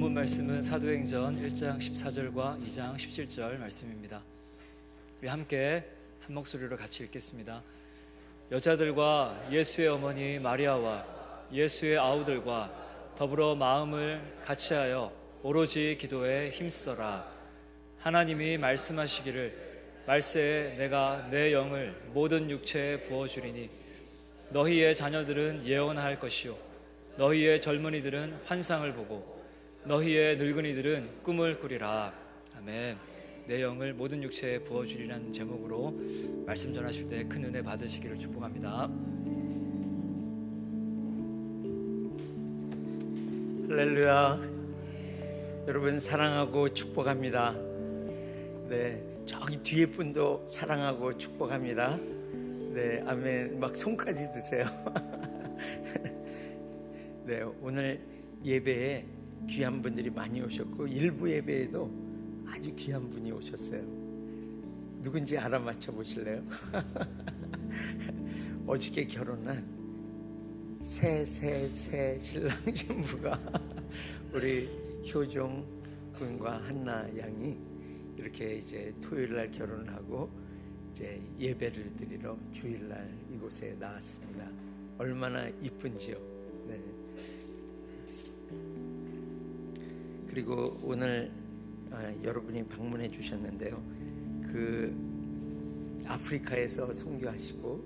본 말씀은 사도행전 1장 14절과 2장 17절 말씀입니다. 우리 함께 한 목소리로 같이 읽겠습니다. 여자들과 예수의 어머니 마리아와 예수의 아우들과 더불어 마음을 같이하여 오로지 기도에 힘쓰더라. 하나님이 말씀하시기를 말세에 내가 내 영을 모든 육체에 부어주리니 너희의 자녀들은 예언할 것이요 너희의 젊은이들은 환상을 보고 너희의 늙은이들은 꿈을 꾸리라. 아멘. 내 영을 모든 육체에 부어주리라는 제목으로 말씀 전하실 때 큰 은혜 받으시기를 축복합니다. 할렐루야. 여러분 사랑하고 축복합니다. 네, 저기 뒤에 분도 사랑하고 축복합니다. 네, 아멘. 막 손까지 드세요. 네, 오늘 예배에 귀한 분들이 많이 오셨고 일부 예배에도 아주 귀한 분이 오셨어요. 누군지 알아맞혀 보실래요? 어저께 결혼한 새 신랑 신부가 우리 효종 군과 한나 양이 이렇게 이제 토요일 날 결혼하고 이제 예배를 드리러 주일 날 이곳에 나왔습니다. 얼마나 이쁜지요. 네. 그리고 오늘 여러분이 방문해 주셨는데요. 그 아프리카에서 선교하시고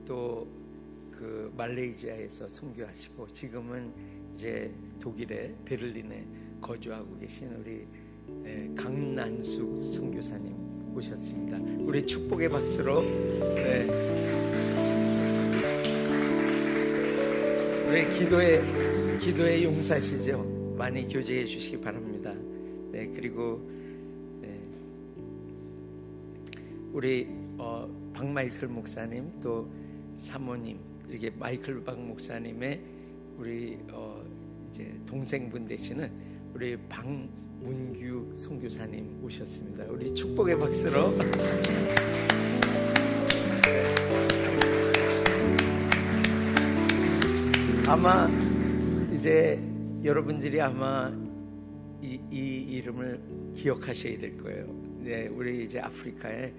또 그 말레이시아에서 선교하시고 지금은 이제 독일의 베를린에 거주하고 계신 우리 강난숙 선교사님 오셨습니다. 우리 축복의 박수로 우리 기도의 용사시죠. 많이 교제해 주시기 바랍니다. 네, 그리고 우리 박마이클 목사님 또 사모님 이렇게 마이클 박 목사님의 우리 이제 동생분 되시는 우리 박문규 선교사님 오셨습니다. 우리 축복의 박수로 아마 이제 여러분들이 아마 이 이름을 기억하셔야 될 거예요. 네, 우리 이제 아프리카에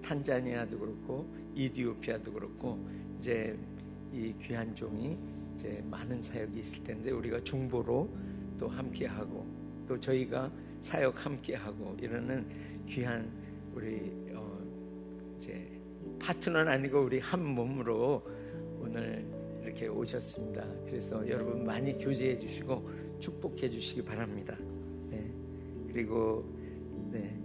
탄자니아도 그렇고 이디오피아도 그렇고 이제 이 귀한 종이 이제 많은 사역이 있을 텐데 우리가 중보로 또 함께하고 또 저희가 사역 함께하고 이러는 귀한 우리 이제 파트너는 아니고 우리 한 몸으로 오늘 이렇게 오셨습니다. 그래서 여러분 많이 교제해 주시고 축복해 주시기 바랍니다. 네. 그리고 네.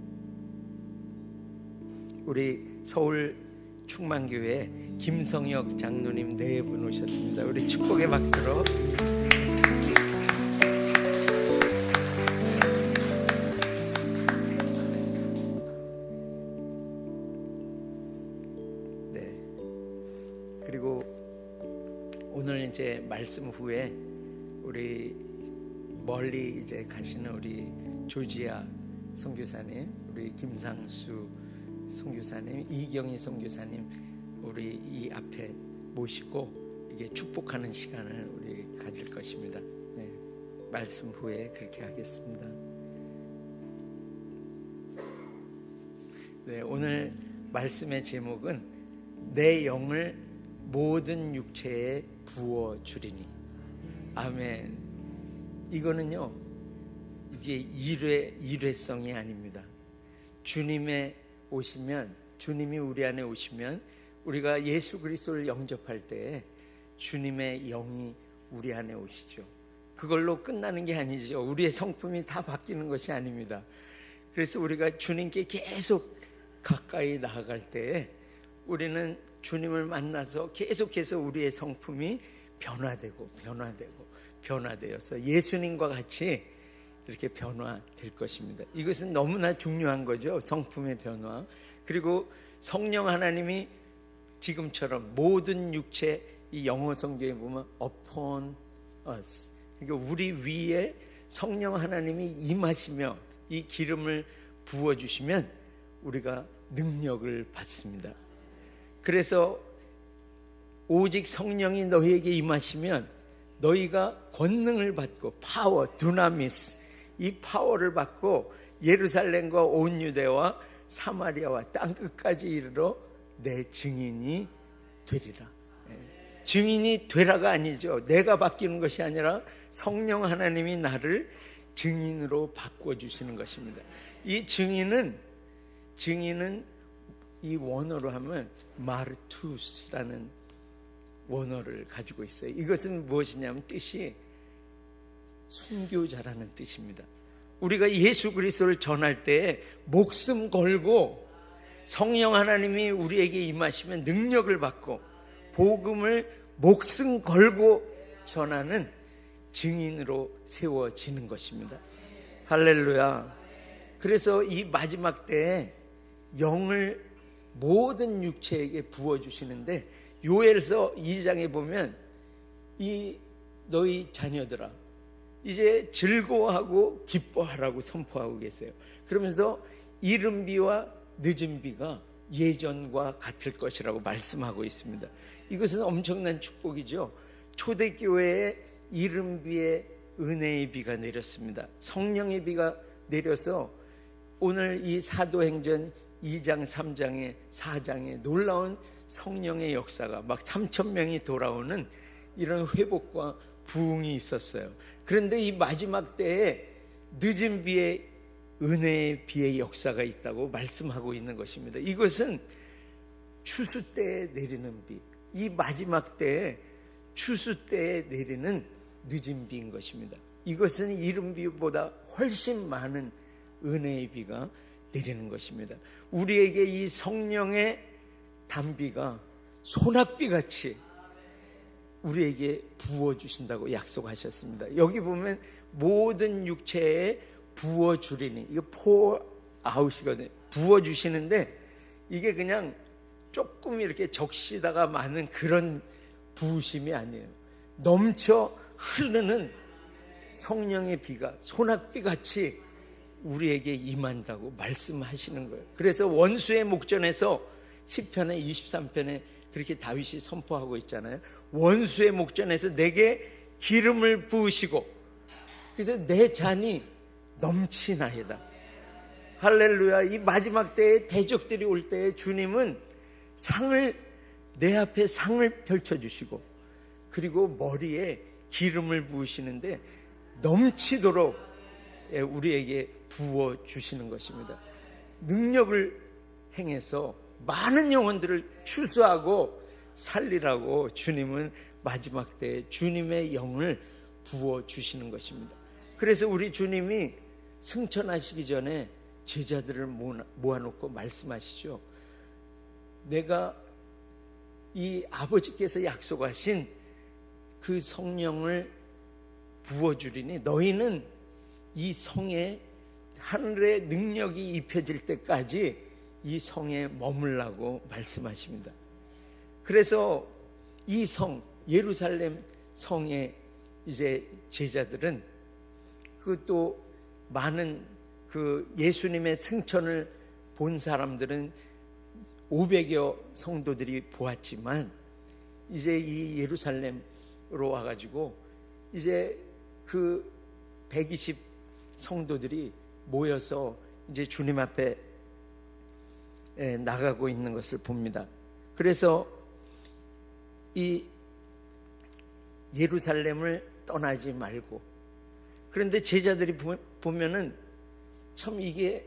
우리 서울 충만교회 김성혁 장로님 네 분 오셨습니다. 우리 축복의 박수로 네. 그리고 오늘 이제 말씀 후에 우리 멀리 이제 가시는 우리 조지아 선교사님, 우리 김상수 선교사님, 이경희 선교사님 우리 이 앞에 모시고 이게 축복하는 시간을 우리 가질 것입니다. 네, 말씀 후에 그렇게 하겠습니다. 네, 오늘 말씀의 제목은 내 영을 모든 육체에 부어 주리니. 아멘. 이거는요 이게 일회성이 아닙니다. 주님이 우리 안에 오시면 우리가 예수 그리스도를 영접할 때 주님의 영이 우리 안에 오시죠. 그걸로 끝나는 게 아니죠. 우리의 성품이 다 바뀌는 것이 아닙니다. 그래서 우리가 주님께 계속 가까이 나아갈 때 우리는 주님을 만나서 계속해서 우리의 성품이 변화되어서 예수님과 같이 이렇게 변화될 것입니다. 이것은 너무나 중요한 거죠. 성품의 변화. 그리고 성령 하나님이 지금처럼 모든 육체, 이 영어 성경에 보면 upon us, 그러니까 우리 위에 성령 하나님이 임하시며 이 기름을 부어주시면 우리가 능력을 받습니다. 그래서 오직 성령이 너희에게 임하시면 너희가 권능을 받고 파워, 두나미스, 이 파워를 받고 예루살렘과 온 유대와 사마리아와 땅끝까지 이르러 내 증인이 되리라. 증인이 되라가 아니죠. 내가 바뀌는 것이 아니라 성령 하나님이 나를 증인으로 바꿔주시는 것입니다. 이 증인은 이 원어로 하면 마르투스라는 원어를 가지고 있어요. 이것은 무엇이냐면 뜻이 순교자라는 뜻입니다. 우리가 예수 그리스도를 전할 때 목숨 걸고 성령 하나님이 우리에게 임하시면 능력을 받고 복음을 목숨 걸고 전하는 증인으로 세워지는 것입니다. 할렐루야. 그래서 이 마지막 때에 영을 모든 육체에게 부어주시는데, 요엘서 2장에 보면 이 너희 자녀들아 이제 즐거워하고 기뻐하라고 선포하고 계세요. 그러면서 이른 비와 늦은 비가 예전과 같을 것이라고 말씀하고 있습니다. 이것은 엄청난 축복이죠. 초대교회에 이른 비에 은혜의 비가 내렸습니다. 성령의 비가 내려서 오늘 이 사도행전 2장, 3장에 4장에 놀라운 성령의 역사가 막 3,000명이 돌아오는 이런 회복과 부흥이 있었어요. 그런데 이 마지막 때에 늦은 비에 은혜의 비의 역사가 있다고 말씀하고 있는 것입니다. 이것은 추수 때에 내리는 비, 이 마지막 때에 추수 때에 내리는 늦은 비인 것입니다. 이것은 이른 비보다 훨씬 많은 은혜의 비가 내리는 것입니다. 우리에게 이 성령의 단비가 소낙비같이 우리에게 부어주신다고 약속하셨습니다. 여기 보면 모든 육체에 부어주리니, 이거 pour out이거든요. 부어주시는데 이게 그냥 조금 이렇게 적시다가 많은 그런 부으심이 아니에요. 넘쳐 흐르는 성령의 비가 소낙비같이 우리에게 임한다고 말씀하시는 거예요. 그래서 원수의 목전에서 시편의 23편에 그렇게 다윗이 선포하고 있잖아요. 원수의 목전에서 내게 기름을 부으시고, 그래서 내 잔이 넘치나이다. 할렐루야. 이 마지막 때에 대적들이 올 때에 주님은 내 앞에 상을 펼쳐주시고, 그리고 머리에 기름을 부으시는데 넘치도록 우리에게 부어주시는 것입니다. 능력을 행해서 많은 영혼들을 추수하고 살리라고 주님은 마지막 때에 주님의 영을 부어주시는 것입니다. 그래서 우리 주님이 승천하시기 전에 제자들을 모아놓고 말씀하시죠. 내가 이 아버지께서 약속하신 그 성령을 부어주리니 너희는 이 성에 하늘의 능력이 입혀질 때까지 이 성에 머물라고 말씀하십니다. 그래서 이 성, 예루살렘 성의 이제 제자들은 그 또 많은 그 예수님의 승천을 본 사람들은 500여 성도들이 보았지만, 이제 이 예루살렘으로 와가지고 이제 그 120 성도들이 모여서 이제 주님 앞에 나가고 있는 것을 봅니다. 그래서 이 예루살렘을 떠나지 말고, 그런데 제자들이 보면은 참 이게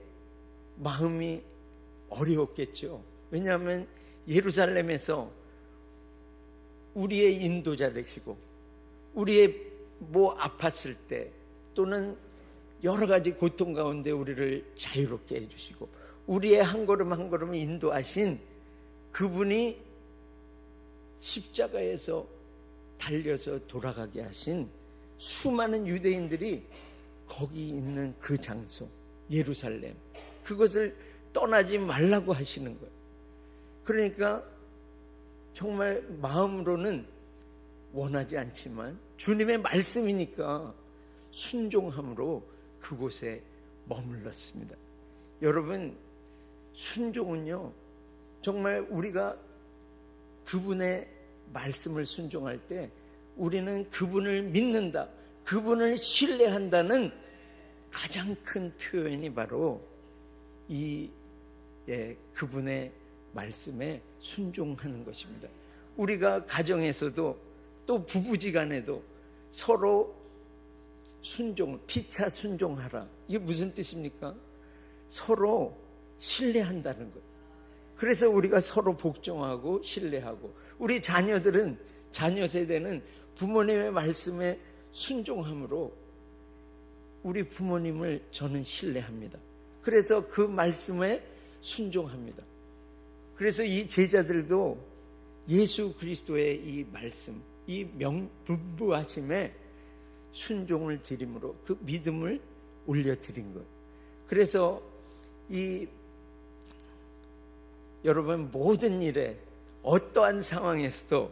마음이 어려웠겠죠. 왜냐하면 예루살렘에서 우리의 인도자 되시고, 우리의 뭐 아팠을 때 또는 여러 가지 고통 가운데 우리를 자유롭게 해주시고, 우리의 한 걸음 한 걸음을 인도하신 그분이 십자가에서 달려서 돌아가게 하신 수많은 유대인들이 거기 있는 그 장소 예루살렘, 그것을 떠나지 말라고 하시는 거예요. 그러니까 정말 마음으로는 원하지 않지만 주님의 말씀이니까 순종함으로 그곳에 머물렀습니다. 여러분, 순종은요, 정말 우리가 그분의 말씀을 순종할 때 우리는 그분을 믿는다, 그분을 신뢰한다는 가장 큰 표현이 바로 그분의 말씀에 순종하는 것입니다. 우리가 가정에서도 또 부부지간에도 서로 피차 순종하라. 이게 무슨 뜻입니까? 서로 신뢰한다는 거예요. 그래서 우리가 서로 복종하고 신뢰하고, 우리 자녀들은, 자녀 세대는 부모님의 말씀에 순종함으로 우리 부모님을 저는 신뢰합니다. 그래서 그 말씀에 순종합니다. 그래서 이 제자들도 예수 그리스도의 이 말씀, 이 분부하심에 순종을 드림으로 그 믿음을 올려드린 것. 그래서 여러분, 모든 일에 어떠한 상황에서도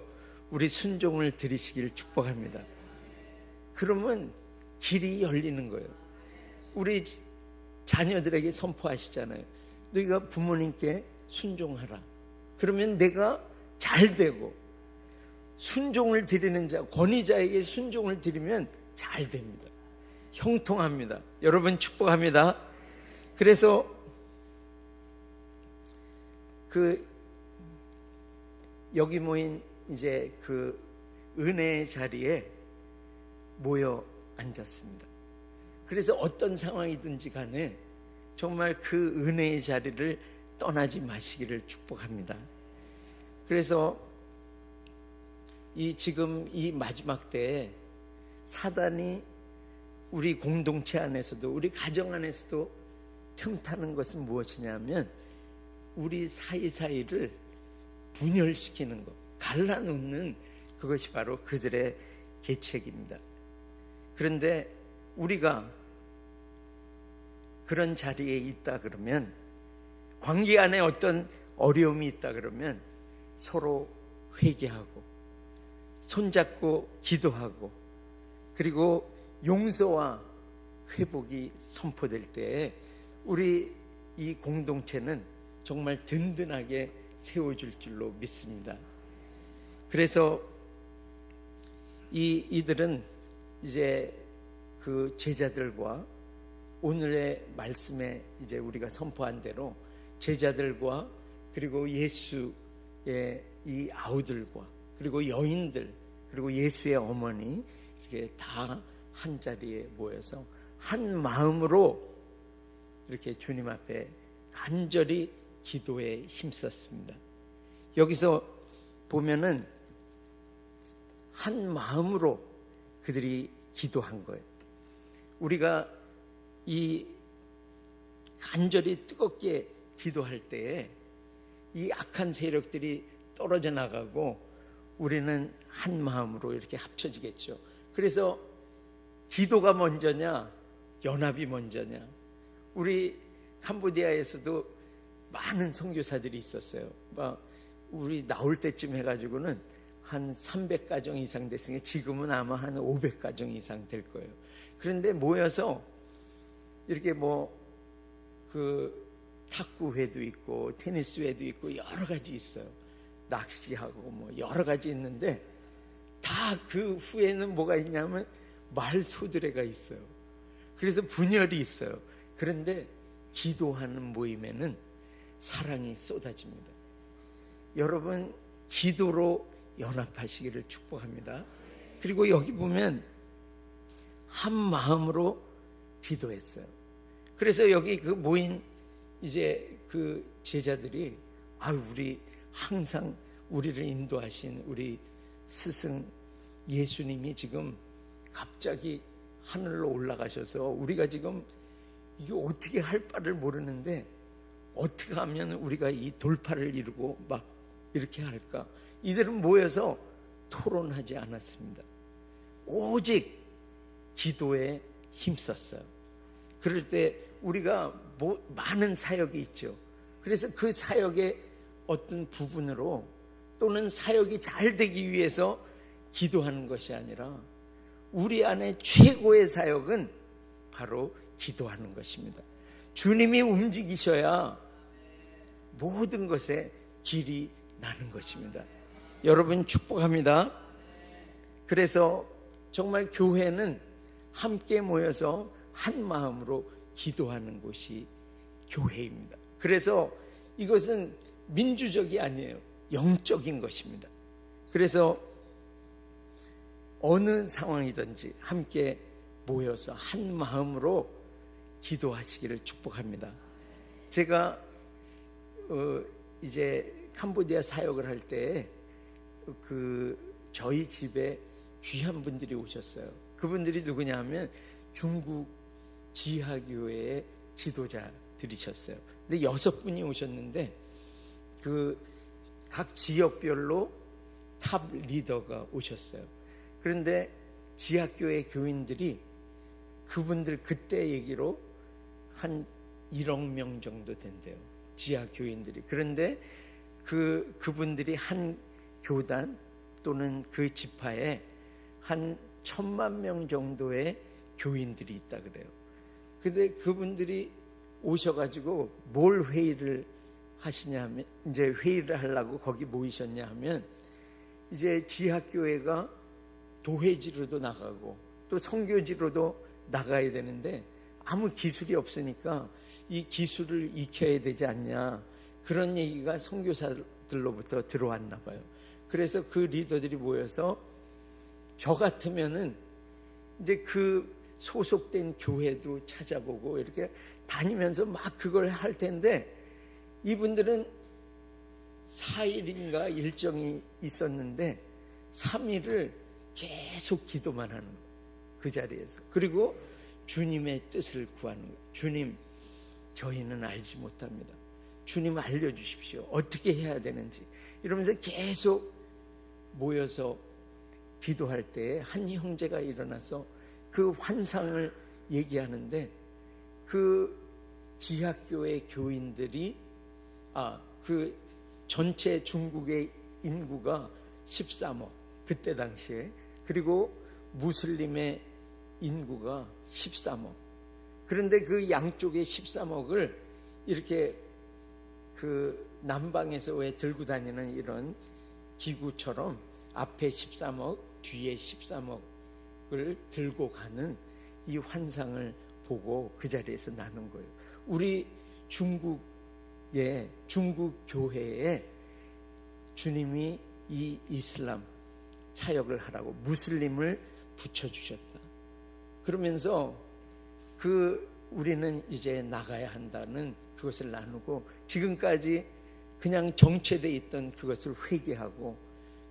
우리 순종을 드리시기를 축복합니다. 그러면 길이 열리는 거예요. 우리 자녀들에게 선포하시잖아요. 너희가 부모님께 순종하라. 그러면 내가 잘 되고, 순종을 드리는 자, 권위자에게 순종을 드리면 잘 됩니다. 형통합니다. 여러분 축복합니다. 그래서 여기 모인 이제 그 은혜의 자리에 모여 앉았습니다. 그래서 어떤 상황이든지 간에 정말 그 은혜의 자리를 떠나지 마시기를 축복합니다. 그래서 지금 이 마지막 때에 사단이 우리 공동체 안에서도, 우리 가정 안에서도 틈타는 것은 무엇이냐면 우리 사이사이를 분열시키는 것, 갈라놓는 그것이 바로 그들의 계책입니다. 그런데 우리가 그런 자리에 있다 그러면, 관계 안에 어떤 어려움이 있다 그러면 서로 회개하고 손잡고 기도하고, 그리고 용서와 회복이 선포될 때에 우리 이 공동체는 정말 든든하게 세워줄 줄로 믿습니다. 그래서 이들은 이제 그 제자들과 오늘의 말씀에 이제 우리가 선포한 대로 제자들과 그리고 예수의 이 아우들과 그리고 여인들 그리고 예수의 어머니 이렇게 다 한 자리에 모여서 한 마음으로 이렇게 주님 앞에 간절히 기도에 힘썼습니다. 여기서 보면은 한 마음으로 그들이 기도한 거예요. 우리가 이 간절히 뜨겁게 기도할 때에 이 악한 세력들이 떨어져 나가고 우리는 한 마음으로 이렇게 합쳐지겠죠. 그래서 기도가 먼저냐, 연합이 먼저냐. 우리 캄보디아에서도 많은 선교사들이 있었어요. 우리 나올 때쯤 해가지고는 한 300가정 이상 됐으니까 지금은 아마 한 500가정 이상 될 거예요. 그런데 모여서 이렇게 탁구회도 있고 테니스회도 있고 여러 가지 있어요. 낚시하고 여러 가지 있는데 다 그 후에는 뭐가 있냐면 말소드레가 있어요. 그래서 분열이 있어요. 그런데 기도하는 모임에는 사랑이 쏟아집니다. 여러분 기도로 연합하시기를 축복합니다. 그리고 여기 보면 한 마음으로 기도했어요. 그래서 여기 그 모인 이제 그 제자들이 우리 항상 우리를 인도하신 우리 스승 예수님이 지금 갑자기 하늘로 올라가셔서 우리가 지금 이게 어떻게 할 바를 모르는데 어떻게 하면 우리가 이 돌파를 이루고 막 이렇게 할까? 이들은 모여서 토론하지 않았습니다. 오직 기도에 힘썼어요. 그럴 때 우리가 많은 사역이 있죠. 그래서 그 사역의 어떤 부분으로 또는 사역이 잘 되기 위해서 기도하는 것이 아니라 우리 안에 최고의 사역은 바로 기도하는 것입니다. 주님이 움직이셔야 모든 것에 길이 나는 것입니다. 여러분 축복합니다. 그래서 정말 교회는 함께 모여서 한 마음으로 기도하는 곳이 교회입니다. 그래서 이것은 민주적이 아니에요. 영적인 것입니다. 그래서 어느 상황이든지 함께 모여서 한 마음으로 기도하시기를 축복합니다. 제가 이제 캄보디아 사역을 할 때 저희 집에 귀한 분들이 오셨어요. 그분들이 누구냐 하면 중국 지하교회의 지도자들이셨어요. 근데 6분이 오셨는데 각 지역별로 탑 리더가 오셨어요. 그런데 지하교회 교인들이 그분들 그때 얘기로 한 1억 명 정도 된대요. 지하교인들이. 그런데 그분들이 한 교단 또는 그 지파에 한 1,000만 명 정도의 교인들이 있다 그래요. 근데 그분들이 오셔가지고 뭘 회의를 하시냐 하면, 이제 회의를 하려고 거기 모이셨냐 하면, 이제 지하교회가 도회지로도 나가고 또 선교지로도 나가야 되는데 아무 기술이 없으니까 이 기술을 익혀야 되지 않냐, 그런 얘기가 선교사들로부터 들어왔나 봐요. 그래서 그 리더들이 모여서 저 같으면은 이제 그 소속된 교회도 찾아보고 이렇게 다니면서 막 그걸 할 텐데, 이분들은 4일인가 일정이 있었는데 3일을 계속 기도만 하는 거예요. 그 자리에서. 그리고 주님의 뜻을 구하는 거예요. 주님, 저희는 알지 못합니다. 주님 알려주십시오. 어떻게 해야 되는지. 이러면서 계속 모여서 기도할 때 한 형제가 일어나서 그 환상을 얘기하는데, 그 지하교회 교인들이 그 전체 중국의 인구가 13억 그때 당시에, 그리고 무슬림의 인구가 13억. 그런데 그 양쪽의 13억을 이렇게 그 남방에서 왜 들고 다니는 이런 기구처럼 앞에 13억 뒤에 13억을 들고 가는 이 환상을 보고 그 자리에서 나눈 거예요. 우리 중국 교회에 주님이 이 이슬람 사역을 하라고 무슬림을 붙여주셨다. 그러면서 우리는 이제 나가야 한다는 그것을 나누고, 지금까지 그냥 정체되어 있던 그것을 회개하고,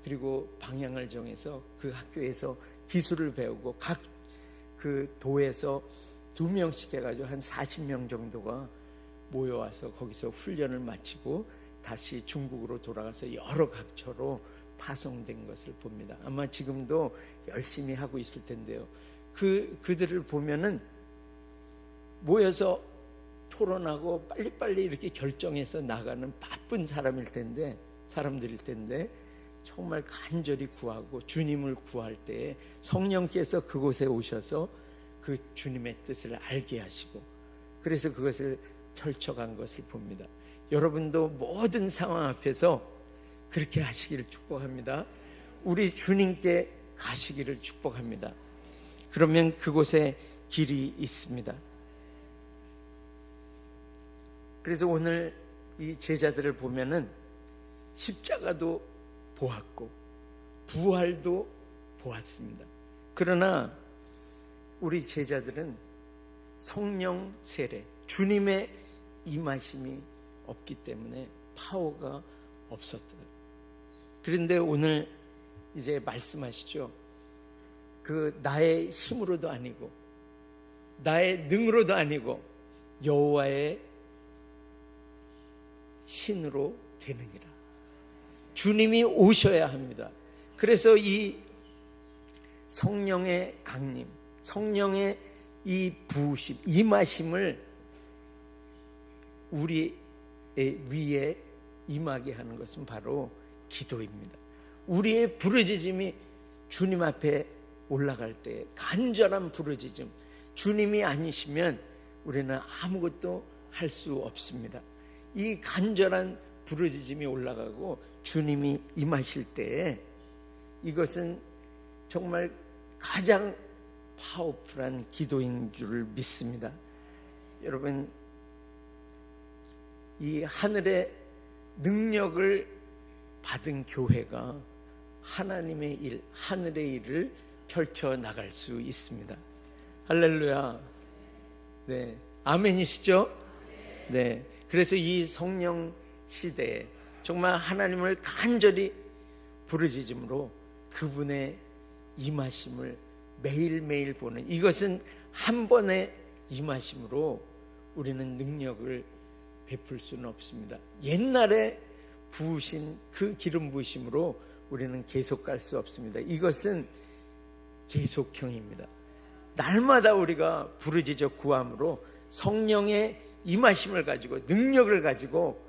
그리고 방향을 정해서 그 학교에서 기술을 배우고, 각 그 도에서 2명씩 해가지고 한 40명 정도가 모여와서 거기서 훈련을 마치고 다시 중국으로 돌아가서 여러 각처로 파송된 것을 봅니다. 아마 지금도 열심히 하고 있을 텐데요. 그들을 보면은 모여서 토론하고 빨리빨리 이렇게 결정해서 나가는 바쁜 사람들일 텐데 정말 간절히 구하고 주님을 구할 때에 성령께서 그곳에 오셔서 그 주님의 뜻을 알게 하시고, 그래서 그것을 펼쳐간 것을 봅니다. 여러분도 모든 상황 앞에서 그렇게 하시기를 축복합니다. 우리 주님께 가시기를 축복합니다. 그러면 그곳에 길이 있습니다. 그래서 오늘 이 제자들을 보면은 십자가도 보았고 부활도 보았습니다. 그러나 우리 제자들은 성령 세례, 주님의 임하심이 없기 때문에 파워가 없었어요. 그런데 오늘 이제 말씀하시죠. 나의 힘으로도 아니고 나의 능으로도 아니고 여호와의 신으로 되느니라. 주님이 오셔야 합니다. 그래서 이 성령의 강림, 성령의 이 부으심, 임하심을 우리 위에 임하게 하는 것은 바로 기도입니다. 우리의 부르짖음이 주님 앞에 올라갈 때 간절한 부르짖음, 주님이 아니시면 우리는 아무것도 할 수 없습니다. 이 간절한 부르짖음이 올라가고 주님이 임하실 때에 이것은 정말 가장 파워풀한 기도인 줄 믿습니다. 여러분, 이 하늘의 능력을 받은 교회가 하나님의 일, 하늘의 일을 펼쳐 나갈 수 있습니다. 할렐루야. 네, 아멘이시죠? 네, 그래서 이 성령 시대에 정말 하나님을 간절히 부르짖음으로 그분의 임하심을 매일매일 보는, 이것은 한 번의 임하심으로 우리는 능력을 베풀 수는 없습니다. 옛날에 부으신 그 기름 부으심으로 우리는 계속 갈 수 없습니다. 이것은 계속형입니다. 날마다 우리가 부르짖어 구함으로 성령의 임하심을 가지고 능력을 가지고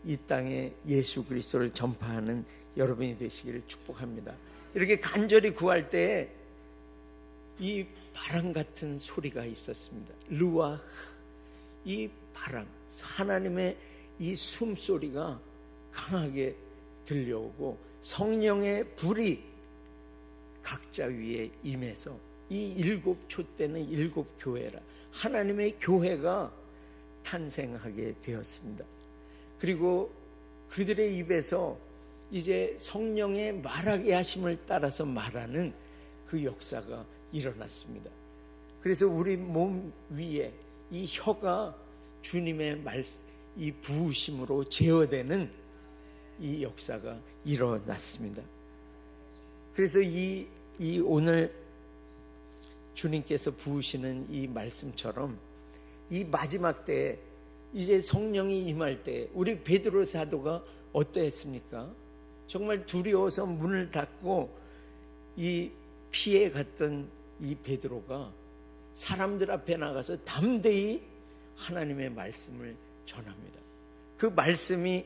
이 땅에 예수 그리스도를 전파하는 여러분이 되시기를 축복합니다. 이렇게 간절히 구할 때 이 바람 같은 소리가 있었습니다. 르와, 이 바람, 하나님의 이 숨소리가 강하게 들려오고 성령의 불이 각자 위에 임해서 이 일곱 촛대는 일곱 교회라, 하나님의 교회가 탄생하게 되었습니다. 그리고 그들의 입에서 이제 성령의 말하게 하심을 따라서 말하는 그 역사가 일어났습니다. 그래서 우리 몸 위에 이 혀가 주님의 이 부으심으로 제어되는 이 역사가 일어났습니다. 그래서 이 오늘 주님께서 부으시는 이 말씀처럼 이 마지막 때에 이제 성령이 임할 때 우리 베드로 사도가 어떠했습니까? 정말 두려워서 문을 닫고 이 피해 갔던 이 베드로가 사람들 앞에 나가서 담대히 하나님의 말씀을 전합니다. 그 말씀이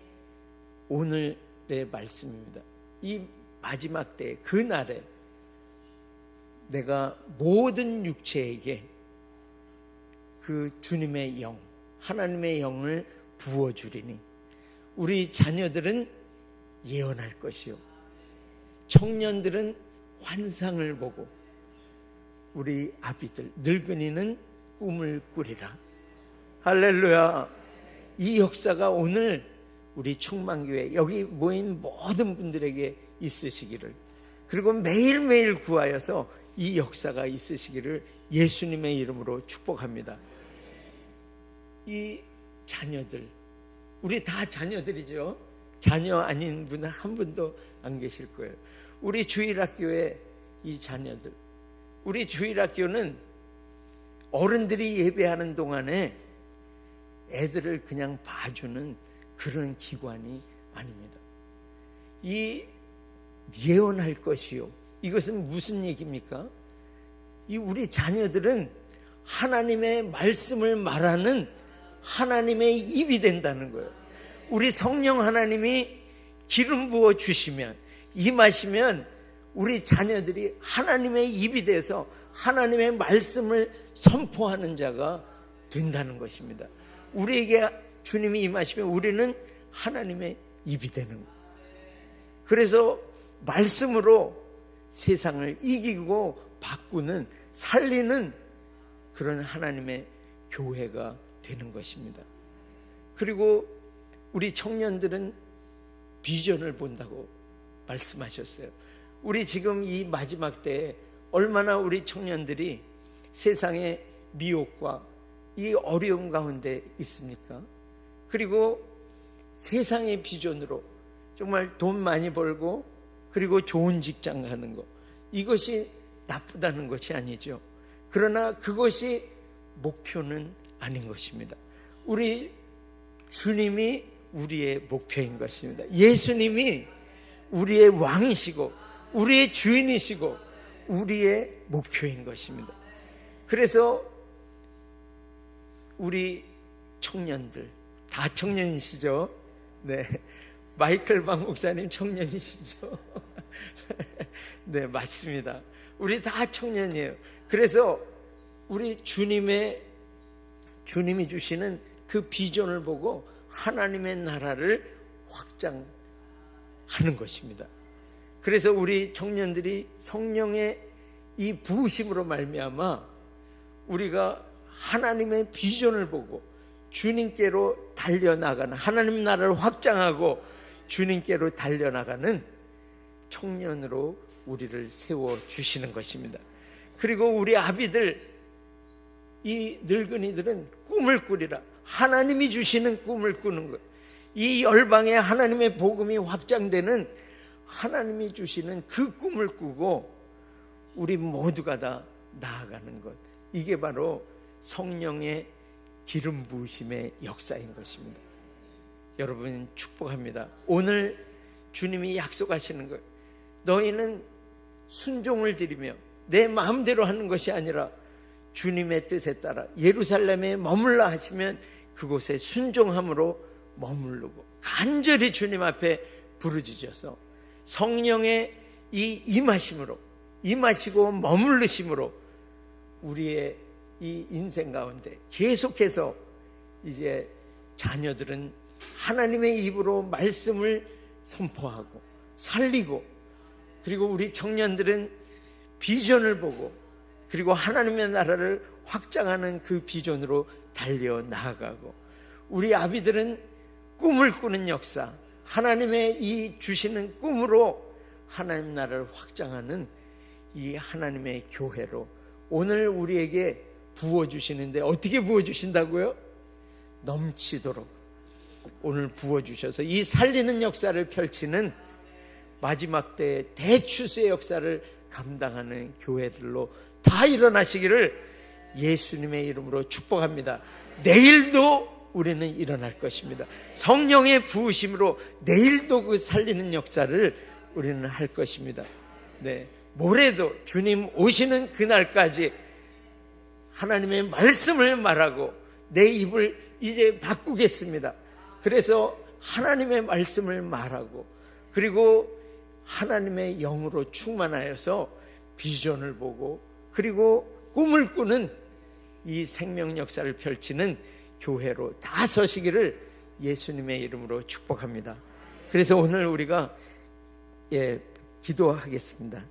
오늘의 말씀입니다. 이 마지막 때 그 날에 내가 모든 육체에게 그 주님의 영, 하나님의 영을 부어주리니 우리 자녀들은 예언할 것이요, 청년들은 환상을 보고 우리 아비들, 늙은이는 꿈을 꾸리라. 할렐루야. 이 역사가 오늘 우리 충만교회 여기 모인 모든 분들에게 있으시기를, 그리고 매일매일 구하여서 이 역사가 있으시기를 예수님의 이름으로 축복합니다. 이 자녀들, 우리 다 자녀들이죠. 자녀 아닌 분은 한 분도 안 계실 거예요. 우리 주일학교의 이 자녀들, 우리 주일학교는 어른들이 예배하는 동안에 애들을 그냥 봐주는 그런 기관이 아닙니다. 이 예언할 것이요, 이것은 무슨 얘기입니까? 이 우리 자녀들은 하나님의 말씀을 말하는 하나님의 입이 된다는 거예요. 우리 성령 하나님이 기름 부어 주시면, 임하시면 우리 자녀들이 하나님의 입이 돼서 하나님의 말씀을 선포하는 자가 된다는 것입니다. 우리에게 주님이 임하시면 우리는 하나님의 입이 되는 거예요. 그래서 말씀으로 세상을 이기고 바꾸는, 살리는 그런 하나님의 교회가 되는 것입니다. 그리고 우리 청년들은 비전을 본다고 말씀하셨어요. 우리 지금 이 마지막 때에 얼마나 우리 청년들이 세상의 미혹과 이 어려움 가운데 있습니까? 그리고 세상의 비전으로 정말 돈 많이 벌고 그리고 좋은 직장 가는 것, 이것이 나쁘다는 것이 아니죠. 그러나 그것이 목표는 아닌 것입니다. 우리 주님이 우리의 목표인 것입니다. 예수님이 우리의 왕이시고 우리의 주인이시고 우리의 목표인 것입니다. 그래서 우리 청년들, 다 청년이시죠? 네, 마이클 박 목사님 청년이시죠? 네, 맞습니다. 우리 다 청년이에요. 그래서 우리 주님이 주시는 그 비전을 보고 하나님의 나라를 확장하는 것입니다. 그래서 우리 청년들이 성령의 이 부으심으로 말미암아 우리가 하나님의 비전을 보고 주님께로 달려나가는, 하나님 나라를 확장하고 주님께로 달려나가는 청년으로 우리를 세워주시는 것입니다. 그리고 우리 아비들, 이 늙은이들은 꿈을 꾸리라. 하나님이 주시는 꿈을 꾸는 것. 이 열방에 하나님의 복음이 확장되는, 하나님이 주시는 그 꿈을 꾸고 우리 모두가 다 나아가는 것. 이게 바로 성령의 기름 부으심의 역사인 것입니다. 여러분 축복합니다. 오늘 주님이 약속하시는 것, 너희는 순종을 드리며 내 마음대로 하는 것이 아니라 주님의 뜻에 따라 예루살렘에 머물라 하시면 그곳에 순종함으로 머무르고 간절히 주님 앞에 부르짖어서 성령의 이 임하시고 머무르심으로 우리의 이 인생 가운데 계속해서 이제 자녀들은 하나님의 입으로 말씀을 선포하고 살리고, 그리고 우리 청년들은 비전을 보고 그리고 하나님의 나라를 확장하는 그 비전으로 달려 나아가고, 우리 아비들은 꿈을 꾸는 역사, 하나님의 이 주시는 꿈으로 하나님 나라를 확장하는 이 하나님의 교회로 오늘 우리에게 부어주시는데, 어떻게 부어주신다고요? 넘치도록 오늘 부어주셔서 이 살리는 역사를 펼치는 마지막 때의 대추수의 역사를 감당하는 교회들로 다 일어나시기를 예수님의 이름으로 축복합니다. 내일도 우리는 일어날 것입니다. 성령의 부으심으로 내일도 그 살리는 역사를 우리는 할 것입니다. 네, 모레도 주님 오시는 그날까지 하나님의 말씀을 말하고 내 입을 이제 바꾸겠습니다. 그래서 하나님의 말씀을 말하고, 그리고 하나님의 영으로 충만하여서 비전을 보고 그리고 꿈을 꾸는 이 생명 역사를 펼치는 교회로 다 서시기를 예수님의 이름으로 축복합니다. 그래서 오늘 우리가 기도하겠습니다.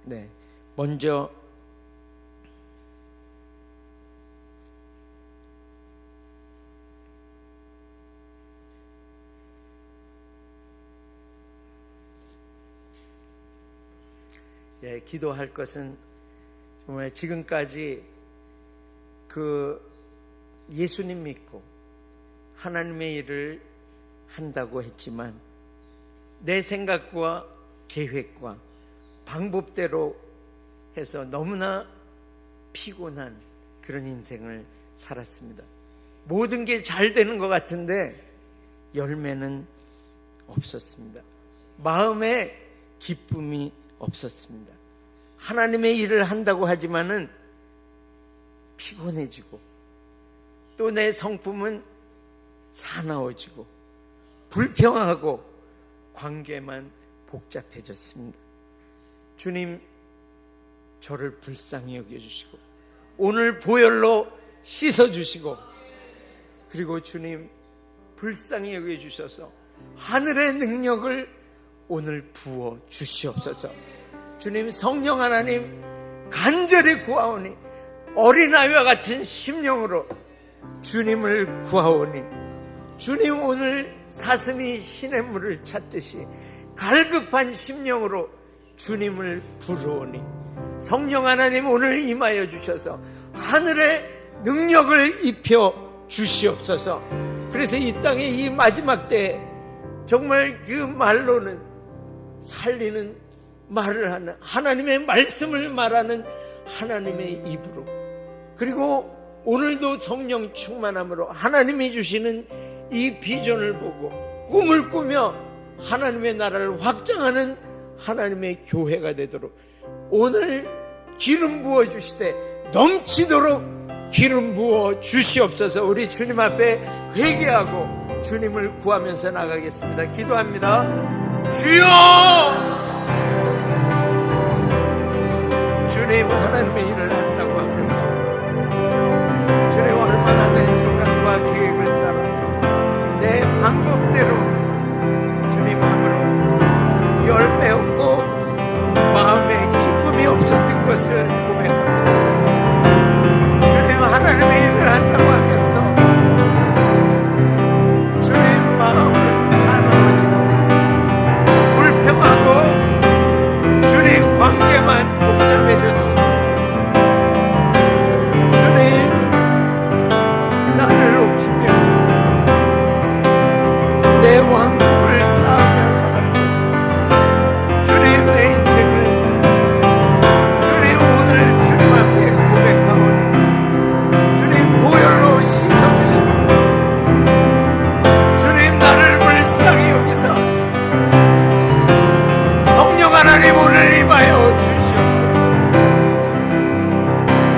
네, 먼저 기도할 것은 정말 지금까지 그 예수님 믿고 하나님의 일을 한다고 했지만 내 생각과 계획과 방법대로 해서 너무나 피곤한 그런 인생을 살았습니다. 모든 게 잘 되는 것 같은데 열매는 없었습니다. 마음에 기쁨이 없었습니다. 하나님의 일을 한다고 하지만은 피곤해지고, 또 내 성품은 사나워지고 불평하고 관계만 복잡해졌습니다. 주님, 저를 불쌍히 여겨주시고 오늘 보혈로 씻어주시고, 그리고 주님 불쌍히 여겨주셔서 하늘의 능력을 오늘 부어 주시옵소서. 주님, 성령 하나님 간절히 구하오니 어린아이와 같은 심령으로 주님을 구하오니, 주님 오늘 사슴이 시냇물을 찾듯이 갈급한 심령으로 주님을 부르오니 성령 하나님 오늘 임하여 주셔서 하늘의 능력을 입혀 주시옵소서. 그래서 이 땅에 이 마지막 때에 정말 그 말로는 살리는 말을 하는, 하나님의 말씀을 말하는 하나님의 입으로, 그리고 오늘도 성령 충만함으로 하나님이 주시는 이 비전을 보고 꿈을 꾸며 하나님의 나라를 확장하는 하나님의 교회가 되도록 오늘 기름 부어 주시되 넘치도록 기름 부어 주시옵소서. 우리 주님 앞에 회개하고 주님을 구하면서 나가겠습니다. 기도합니다. 주여! 주님, 하나님의 일을 한다고 하면서 주님 얼마나 내 생각과 계획을 따라 내 방법대로 주님 함으로 열매 없고 마음에 기쁨 것을 고백합니다. 주님 하나님의 일을 한다고 하면서 주님 마음은 사나워지고 불평하고 주님 관계만 복잡해졌습니다. 주님 나를 높이며 내 왕국을 쌓으며 살았던 주님 내 인생을 주님 오늘 주님 앞에 고백하오니 주님 보혈로 씻어주시고 주님 나를 불쌍히 여기사 성령 하나님 오늘 임하여 주시옵소서.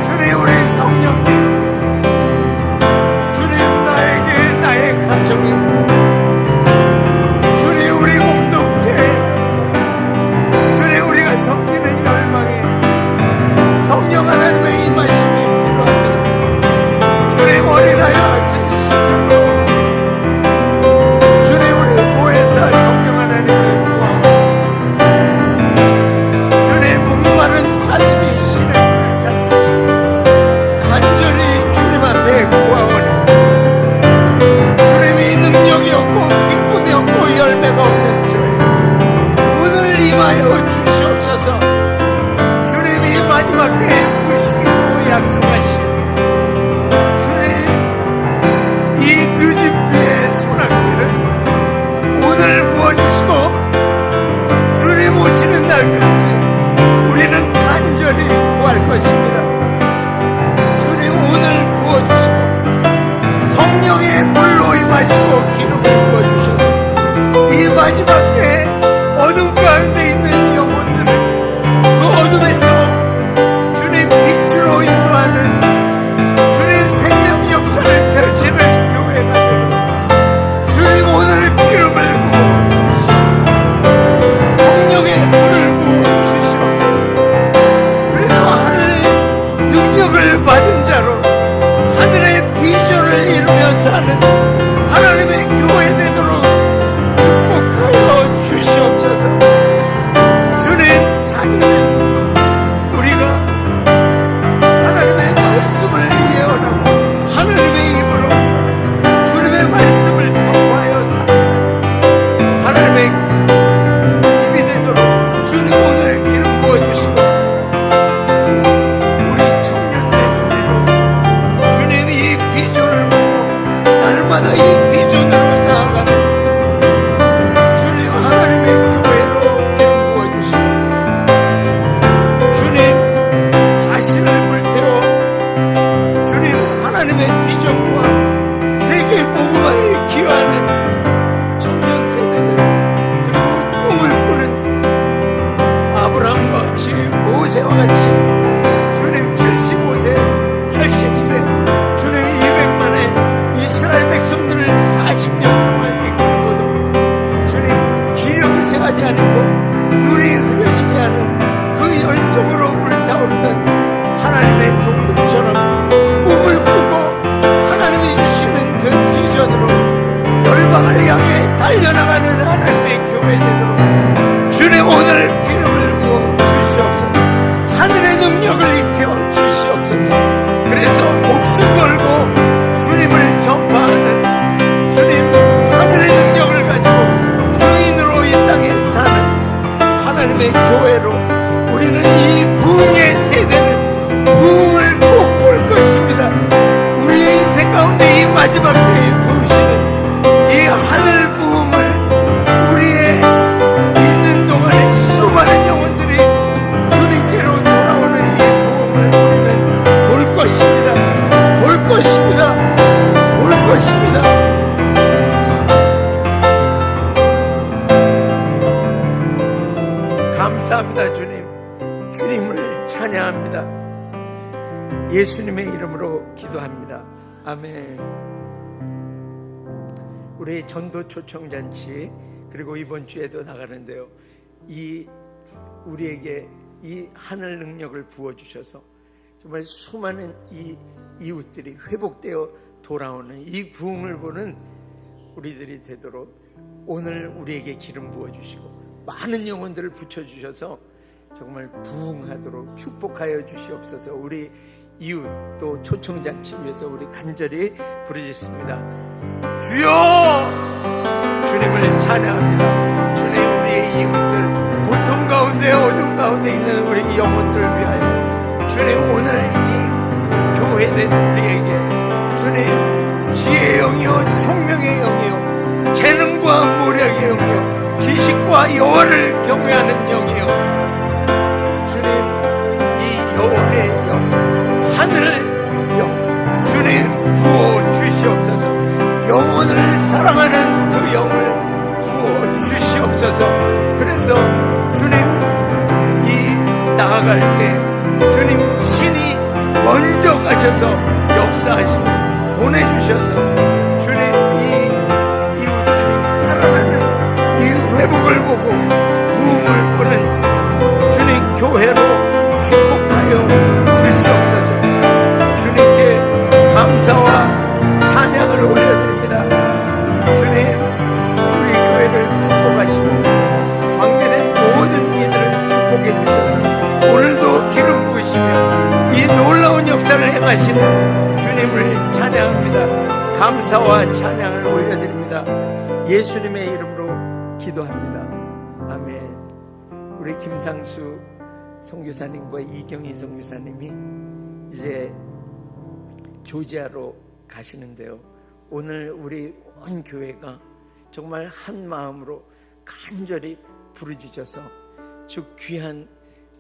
주님 우리 성령님 주님 나에게 나의 가정이 주님 우리 공동체 주님 우리가 섬기는 열망에 성령 하나님의 임하심이 필요합니다. 주님 어린아이와 진심으로 주님 우리 보혜사 성령 하나님을 구하고 주님 목마른 사슴이 시냇물을 찾듯이 간절히 주님 앞에 구하오니 주님이 능력이 없고 기쁨이 없고 열매가 없는 저희 오늘 임하여 주시옵소서. 주님이 마지막 때에 부으시기로 약속하신 주님 이 늦은 비의 소낙비를 오늘 부어주시고 주님 오시는 날까지 우리는 간절히 구할 것입니다. 주님 오늘 부어주시고 성령의 불로 임하시고 기름을 부어주셔서 이 마지막 때에 어둠 가운데 있는 영혼들을 그 어둠에서 주님 빛으로 인도하는 주님 생명 역사를 펼치는 교회가 되도록 주님 오늘 기름을 부어 주시옵소서. 성령의 불을 부어 주시옵소서. 그래서 하늘 능력을 받은 자로 하늘의 비전을 이루며 사는 하나님의 교회 되도록 축복하여 주시옵소서. 주님 자녀는 우리가 하나님의 말씀을 예언하고 하나님의 입으로 주님의 말씀을 선포하여 사는 하나님의 입이 되도록 주님 오늘 기름 부어주시고 우리 청년들 우리로 주님 이 비전을 보고 날마다 이 비전으로 나아가는 주님 하나님의 교회로 기름 부어주시고 주님 자신을 불태워 주님 하나님의 비전과 세계 복음화에 기여하는 청년 세대들 그리고 꿈을 꾸는 아브라함과 같이 모세와 같이 주님 75세 80세 주님 200만의 이스라엘 백성들을 40년 동안 이끌고도 주님 기력이 쇠하지 않고 눈이 흐려지지 않은 그 열정으로 불타오르던 하나님의 종들처럼 꿈을 꾸고 하나님이 주시는 그 비전으로 열방을 향해 달려나가는 하나님의 교회 되도록 주님 오늘 기름을 부어 주시옵소서. 하늘의 능력을 입혀 주시옵소서. 그래서 목숨 걸고 주님을 전파하는 주님 하늘의 능력을 가지고 증인으로 이 땅에 사는 하나님의 교회로 우리는 이 부흥의 세대를 부흥을 꼭 볼 것입니다. 우리의 인생 가운데 이 마지막 때에 부으시는 이 하늘 부흥을 우리의 있는 동안에 수많은 영혼들이 주님께로 돌아오는 이 부흥을 우리는 볼 것입니다. 볼 것입니다. 볼 것입니다. 감사합니다. 주님 주님을 찬양합니다. 예수님의 이름으로 기도합니다. 아멘. 우리 전도 초청잔치 그리고 이번 주에도 나가는데요, 우리에게 이 하늘 능력을 부어주셔서 정말 수많은 이 이웃들이 회복되어 돌아오는 이 부흥을 보는 우리들이 되도록 오늘 우리에게 기름 부어주시고 많은 영혼들을 붙여주셔서 정말 부흥하도록 축복하여 주시옵소서. 우리 이웃 또 초청잔치 위해서 우리 간절히 부르짖습니다. 주여, 주님을 찬양합니다. 주님, 우리의 이웃들, 고통 가운데 어둠 가운데 있는 우리 영혼들을 위하여 주님, 오늘 이 교회된 우리에게 주님, 지혜의 영이요 총명의 영이요 재능과 모략의 영이요 지식과 여호와를 경외하는 영이요 주님, 이 여호와의 영, 하늘 영 주님 부어 주시옵소서. 영혼을 사랑하는 그 영을 부어 주시옵소서. 그래서 주님, 이 나아갈 때 주님 신이 먼저 가셔서 역사하시고 보내주셔서 주님, 이 이웃들이 살아나는 이 회복을 보고 부흥을 보는 주님 교회로 축복하여 주시옵소서. 주님께 감사와 찬양을 올려드립니다. 주님, 우리 교회를 축복하시고 관계된 모든 이들을 축복해 주셔서 오늘도 기름 부으시며 이 놀라운 역사를 행하시는 주님을 찬양합니다. 감사와 찬양을 올려드립니다. 예수님의 이름으로 기도합니다. 아멘. 우리 김상수 선교사님과 이경희 선교사님이 이제 조지아로 가시는데요. 오늘 우리 온 교회가 정말 한 마음으로 간절히 부르짖어서 주 귀한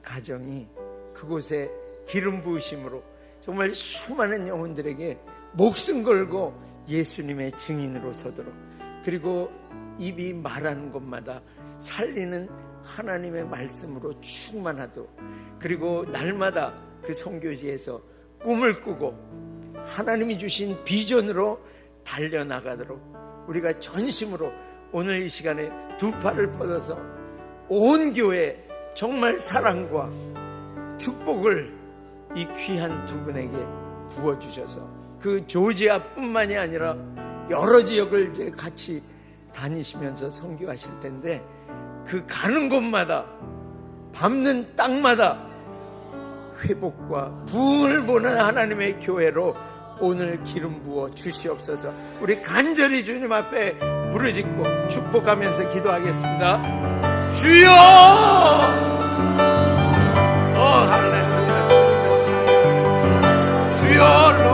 가정이 그곳에 기름 부으심으로 정말 수많은 영혼들에게 목숨 걸고 예수님의 증인으로 서도록, 그리고 입이 말하는 곳마다 살리는 하나님의 말씀으로 충만하도록, 그리고 날마다 그 선교지에서 꿈을 꾸고 하나님이 주신 비전으로 달려나가도록 우리가 전심으로 오늘 이 시간에 두 팔을 뻗어서 온 교회 정말 사랑과 축복을 이 귀한 두 분에게 부어주셔서 그 조지아뿐만이 아니라 여러 지역을 이제 같이 다니시면서 선교하실 텐데 그 가는 곳마다 밟는 땅마다 회복과 부흥을 보는 하나님의 교회로 오늘 기름 부어 주시옵소서. 우리 간절히 주님 앞에 부르짖고 축복하면서 기도하겠습니다. 주여! 할렐루야. 주여,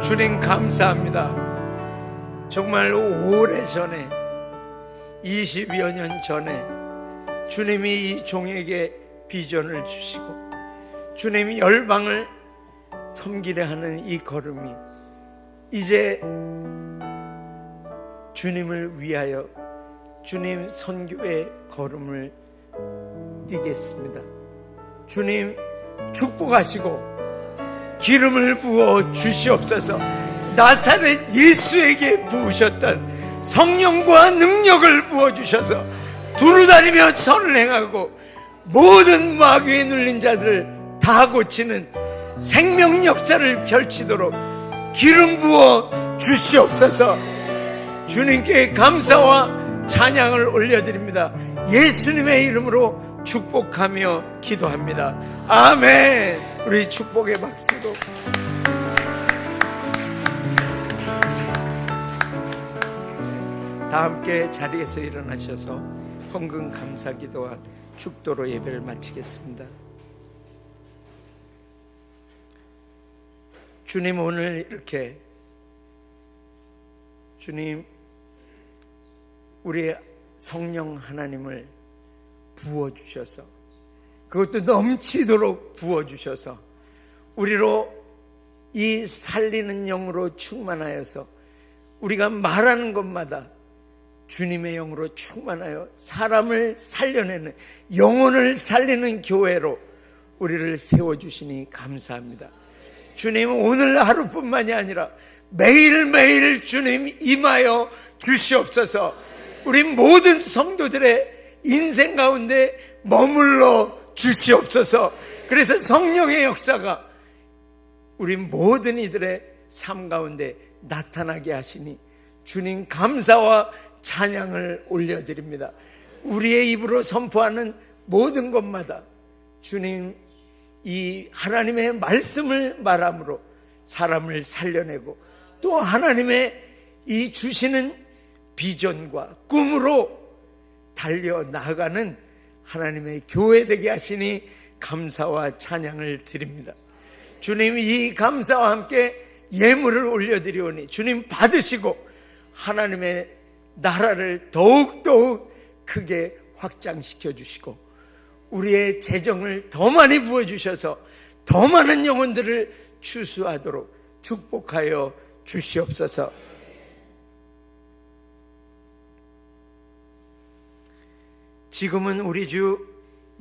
주님 감사합니다. 정말 오래전에 20여 년 전에 주님이 이 종에게 비전을 주시고 주님이 열방을 섬기려 하는 이 걸음이 이제 주님을 위하여 주님 선교의 걸음을 뛰겠습니다. 주님 축복하시고 기름을 부어 주시옵소서. 나사렛 예수에게 부으셨던 성령과 능력을 부어주셔서 두루다니며 선을 행하고 모든 마귀에 눌린 자들을 다 고치는 생명 역사를 펼치도록 기름 부어 주시옵소서. 주님께 감사와 찬양을 올려드립니다. 예수님의 이름으로 축복하며 기도합니다. 아멘. 우리 축복의 박수로 다 함께 자리에서 일어나셔서 헌금 감사 기도와 축도로 예배를 마치겠습니다. 주님, 오늘 이렇게 주님 우리 성령 하나님을 부어주셔서 그것도 넘치도록 부어주셔서 우리로 이 살리는 영으로 충만하여서 우리가 말하는 것마다 주님의 영으로 충만하여 사람을 살려내는 영혼을 살리는 교회로 우리를 세워주시니 감사합니다. 주님, 오늘 하루뿐만이 아니라 매일매일 주님 임하여 주시옵소서. 우리 모든 성도들의 인생 가운데 머물러 주시옵소서. 그래서 성령의 역사가 우리 모든 이들의 삶 가운데 나타나게 하시니 주님 감사와 찬양을 올려드립니다. 우리의 입으로 선포하는 모든 것마다 주님 이 하나님의 말씀을 말함으로 사람을 살려내고 또 하나님의 이 주시는 비전과 꿈으로 달려나가는 하나님의 교회 되게 하시니 감사와 찬양을 드립니다. 주님, 이 감사와 함께 예물을 올려드리오니 주님 받으시고 하나님의 나라를 더욱더욱 크게 확장시켜 주시고 우리의 재정을 더 많이 부어주셔서 더 많은 영혼들을 추수하도록 축복하여 주시옵소서. 지금은 우리 주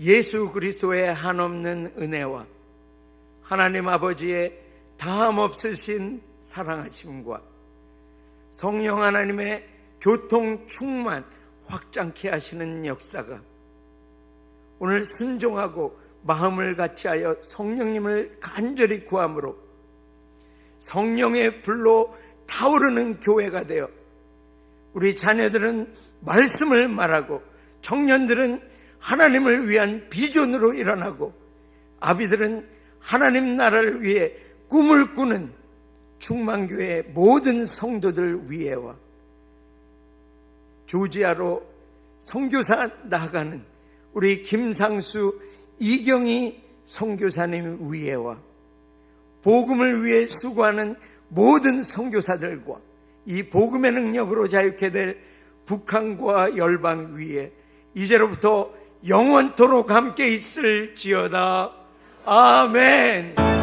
예수 그리스도의 한없는 은혜와 하나님 아버지의 다함없으신 사랑하심과 성령 하나님의 교통 충만 확장케 하시는 역사가 오늘 순종하고 마음을 같이하여 성령님을 간절히 구함으로 성령의 불로 타오르는 교회가 되어 우리 자녀들은 말씀을 말하고 청년들은 하나님을 위한 비전으로 일어나고 아비들은 하나님 나라를 위해 꿈을 꾸는 충만교회의 모든 성도들 위에와 조지아로 선교사 나가는 우리 김상수 이경희 선교사님 위에와 복음을 위해 수고하는 모든 선교사들과 이 복음의 능력으로 자유케 될 북한과 열방 위에 이제로부터 영원토록 함께 있을지어다. 아멘.